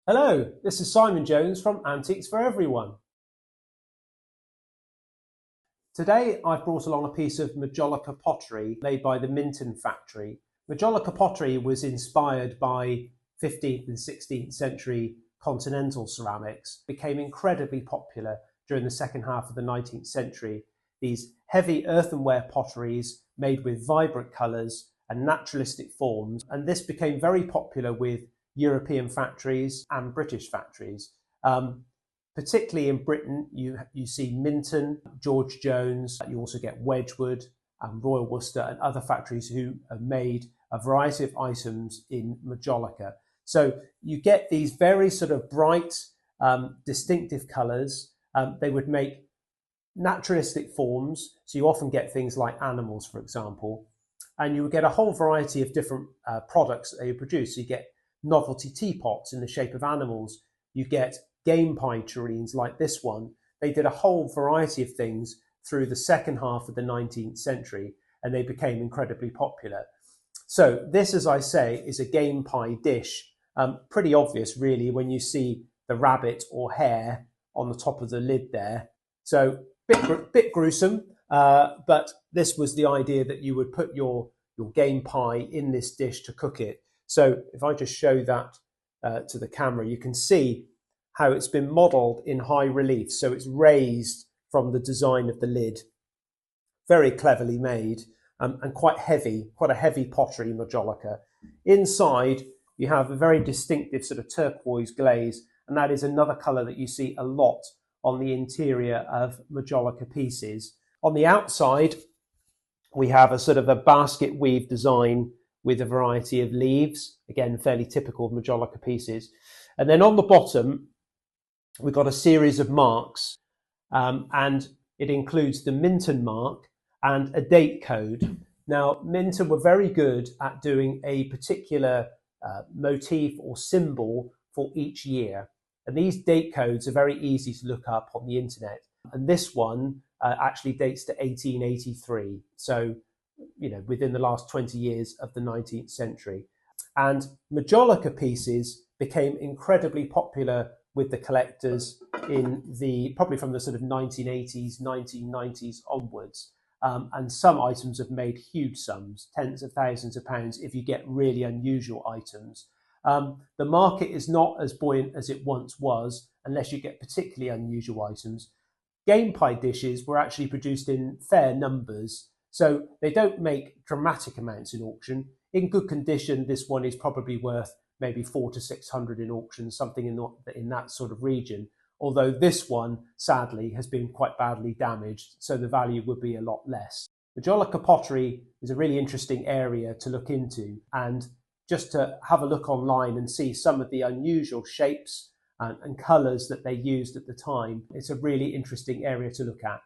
Hello, this is Simon Jones from Antiques for Everyone. Today I've brought along a piece of Majolica pottery made by the Minton factory. Majolica pottery was inspired by 15th and 16th century continental ceramics, became incredibly popular during the second half of the 19th century. These heavy earthenware potteries made with vibrant colours and naturalistic forms, and this became very popular with European factories and British factories. Particularly in Britain, you see Minton, Georgejones, you also get Wedgwood and Royal Worcester and other factories who have made a variety of items in Majolica. So you get these very sort of bright, distinctive colours. They would make naturalistic forms, so you often get things like animals, for example, and you would get a whole variety of different products that they produce. So you get novelty teapots in the shape of animals, you get game pie tureens like this one. They did a whole variety of things through the second half of the 19th century, and they became incredibly popular. So this, as I say, is a game pie dish. Pretty obvious, really, when you see the rabbit or hare on the top of the lid there. So bit gruesome, but this was the idea, that you would put your game pie in this dish to cook it. So if I just show that to the camera, you can see how it's been modelled in high relief. So it's raised from the design of the lid. Very cleverly made, and quite a heavy pottery, Majolica. Inside, you have a very distinctive sort of turquoise glaze, and that is another colour that you see a lot on the interior of Majolica pieces. On the outside, we have a sort of a basket weave design with a variety of leaves, again, fairly typical of Majolica pieces. And then on the bottom, we've got a series of marks, and it includes the Minton mark and a date code. Now, Minton were very good at doing a particular motif or symbol for each year. And these date codes are very easy to look up on the internet. And this one actually dates to 1883. So, within the last 20 years of the 19th century. And Majolica pieces became incredibly popular with the collectors probably from the sort of 1980s, 1990s onwards. And some items have made huge sums, tens of thousands of pounds, if you get really unusual items. The market is not as buoyant as it once was, unless you get particularly unusual items. Game pie dishes were actually produced in fair numbers, so they don't make dramatic amounts in auction. In good condition, this one is probably worth maybe 400 to 600 in auction, something in that sort of region. Although this one, sadly, has been quite badly damaged, so the value would be a lot less. Majolica pottery is a really interesting area to look into, and just to have a look online and see some of the unusual shapes and colours that they used at the time, it's a really interesting area to look at.